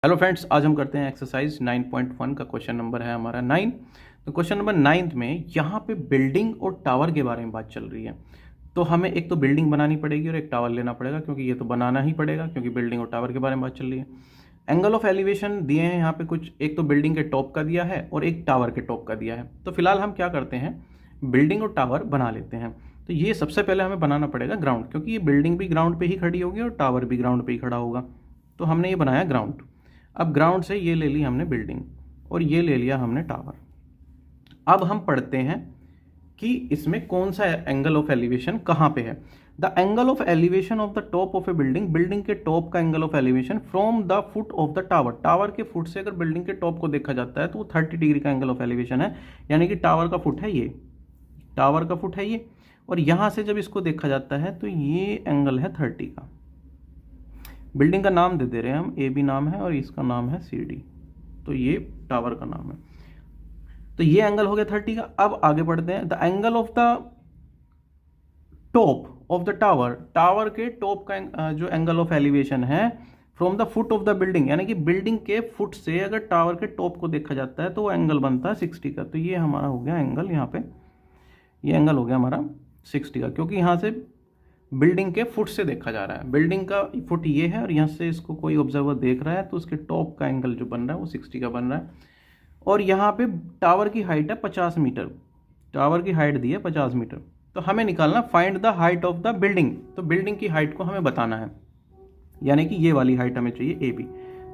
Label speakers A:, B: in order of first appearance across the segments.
A: Hello friends, आज हम करते हैं एक्सरसाइज 9.1 का क्वेश्चन नंबर है हमारा 9। तो क्वेश्चन नंबर 9 में यहाँ पे बिल्डिंग और टावर के बारे में बात चल रही है। तो हमें एक तो बिल्डिंग बनानी पड़ेगी और एक टावर लेना पड़ेगा, क्योंकि ये तो बनाना ही पड़ेगा क्योंकि बिल्डिंग और टावर के बारे में बात चल रही है। एंगल ऑफ एलिवेशन दिए हैं यहाँ पे कुछ, एक तो बिल्डिंग के टॉप का दिया है और एक टावर के टॉप का दिया है। तो फिलहाल हम क्या करते हैं, बिल्डिंग और टावर बना लेते हैं। तो ये सबसे पहले हमें बनाना पड़ेगा ग्राउंड, क्योंकि ये बिल्डिंग भी ग्राउंड पे ही खड़ी होगी और टावर भी ग्राउंड पे ही खड़ा होगा। तो हमने ये बनाया ग्राउंड। अब ग्राउंड से ये ले ली हमने बिल्डिंग और ये ले लिया हमने टावर। अब हम पढ़ते हैं कि इसमें कौन सा एंगल ऑफ एलिवेशन कहाँ पे है। The angle of elevation of the top of A building, building के टॉप का angle of elevation from the foot of the tower, tower के फुट से अगर बिल्डिंग के टॉप को देखा जाता है तो वो 30 डिग्री का एंगल ऑफ एलिवेशन है। यानी कि टावर का फुट है ये, टावर का फुट है ये, और यहाँ से जब इसको देखा जाता है तो ये एंगल है 30 का। बिल्डिंग का नाम दे दे रहे हैं हम, ए बी नाम है और इसका नाम है सी डी, तो ये टावर का नाम है। तो ये एंगल हो गया 30 का। अब आगे बढ़ते हैं, the angle of the top of the tower, tower के टॉप का जो एंगल ऑफ एलिवेशन है from the foot of the building, यानी कि बिल्डिंग के फुट से अगर टावर के टॉप को देखा जाता है तो वो एंगल बनता है 60 का। तो ये हमारा हो गया एंगल, यहाँ पे ये एंगल हो गया हमारा 60 का, क्योंकि यहाँ से बिल्डिंग के फुट से देखा जा रहा है। बिल्डिंग का फुट ये है और यहाँ से इसको कोई ऑब्जर्वर देख रहा है तो उसके टॉप का एंगल जो बन रहा है वो 60 का बन रहा है। और यहाँ पे टावर की हाइट है 50 मीटर, टावर की हाइट दी है 50 मीटर। तो हमें निकालना find the height of the building, तो बिल्डिंग की हाइट को हमें बताना है, यानी कि ये वाली हाइट हमें चाहिए ए बी।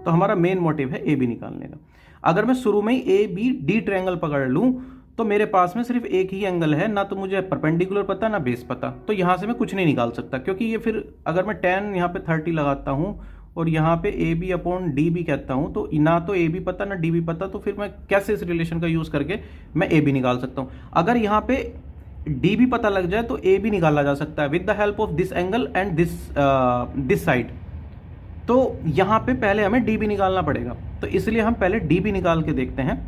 A: तो हमारा मेन मोटिव है ए बी निकालने का। अगर मैं शुरू में ही ए बी डी ट्रायंगल पकड़ लूँ तो मेरे पास में सिर्फ एक ही एंगल है, ना तो मुझे परपेंडिकुलर पता ना बेस पता, तो यहाँ से मैं कुछ नहीं निकाल सकता। क्योंकि ये फिर अगर मैं tan यहाँ पे 30 लगाता हूँ और यहाँ पे A B upon D B कहता हूँ, तो ना तो ए बी पता ना डी बी पता, तो फिर मैं कैसे इस रिलेशन का यूज़ करके मैं ए बी निकाल सकता हूँ। अगर यहाँ पे डी बी पता लग जाए तो ए बी निकाला जा सकता है with the help of this angle and this side. तो यहाँ पे पहले हमें डी बी निकालना पड़ेगा, तो इसलिए हम पहले डी बी निकाल के देखते हैं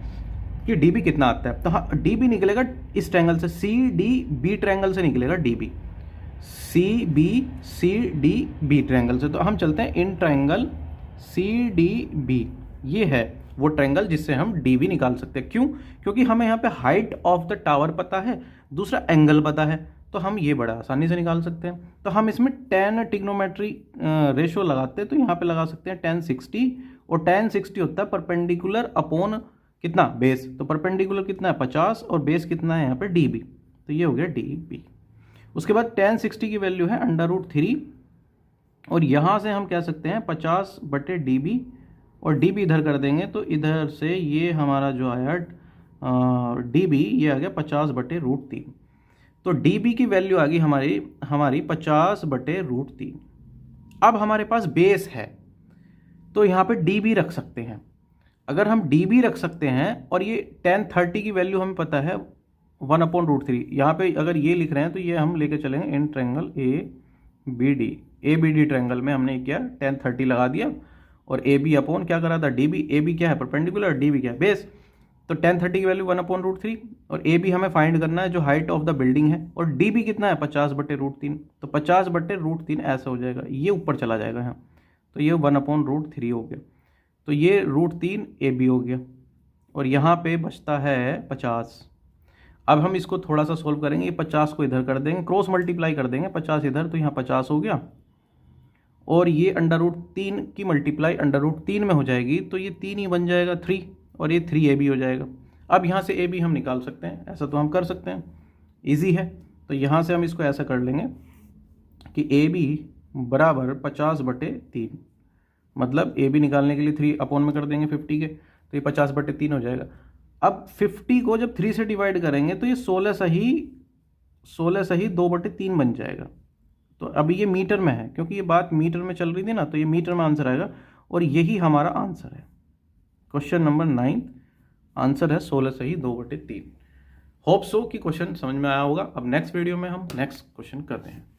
A: कि डी बी कितना आता है। तो हाँ, डी बी निकलेगा इस ट्रायंगल से, सी डी बी ट्रायंगल से निकलेगा D B, C D B triangle से। तो हम चलते हैं इन ट्रायंगल सी डी बी, ये है वो ट्रायंगल जिससे हम डी बी निकाल सकते हैं। क्यों? क्योंकि हमें यहाँ पे हाइट ऑफ द टावर पता है, दूसरा एंगल पता है, तो हम ये बड़ा आसानी से निकाल सकते हैं। तो हम इसमें tan ट्रिग्नोमेट्री रेशो लगाते हैं, तो यहाँ पे लगा सकते हैं tan 60, और tan 60 होता है परपेंडिकुलर अपॉन कितना बेस, तो परपेंडिकुलर कितना है 50 और बेस कितना है यहाँ पे डी बी, तो ये हो गया डी बी। उसके बाद tan 60 की वैल्यू है √3, और यहाँ से हम कह सकते हैं 50 बटे डी बी, और डी बी इधर कर देंगे तो इधर से ये हमारा जो आया डी बी, ये आ गया 50 बटे √3। तो डी बी की वैल्यू आ गई हमारी 50 बटे √3। अब हमारे पास बेस है तो यहाँ पे डी बी रख सकते हैं। अगर हम डी बी रख सकते हैं और ये tan 30 की वैल्यू हमें पता है 1/√3, यहाँ पे अगर ये लिख रहे हैं तो ये हम लेके चलेंगे इन triangle A B D triangle में हमने क्या tan 30 लगा दिया, और ए बी अपॉन क्या करा था डी बी, ए बी क्या है परपेंडिकुलर, डी बी क्या है बेस। तो tan 30 की वैल्यू 1/√3, और ए बी हमें फाइंड करना है जो हाइट ऑफ द बिल्डिंग है, और डी बी कितना है 50 बटे √3, तो 50 बटे √3 ऐसा हो जाएगा, ये ऊपर चला जाएगा यहाँ, तो ये 1/√3 हो गया। तो ये √3 ए बी हो गया, और यहाँ पे बचता है 50। अब हम इसको थोड़ा सा सोल्व करेंगे, ये 50 को इधर कर देंगे, क्रॉस मल्टीप्लाई कर देंगे 50 इधर, तो यहाँ 50 हो गया, और ये √3 की मल्टीप्लाई √3 में हो जाएगी, तो ये 3 ही बन जाएगा 3, और ये 3 ए बी हो जाएगा। अब यहाँ से ए बी हम निकाल सकते हैं, ऐसा तो हम कर सकते हैं, ईजी है। तो यहाँ से हम इसको ऐसा कर लेंगे कि ए बी बराबर 50 बटे 3, मतलब ए बी निकालने के लिए 3 अपॉन में कर देंगे 50 के, तो ये 50 बटे 3 हो जाएगा। अब 50 को जब 3 से डिवाइड करेंगे तो ये 16 सही 2/3 बन जाएगा। तो अभी ये मीटर में है, क्योंकि ये बात मीटर में चल रही थी ना, तो ये मीटर में आंसर आएगा, और यही हमारा आंसर है। क्वेश्चन नंबर 9 आंसर है 16 सही 2/3। होप सो कि क्वेश्चन समझ में आया होगा। अब नेक्स्ट वीडियो में हम नेक्स्ट क्वेश्चन करते हैं।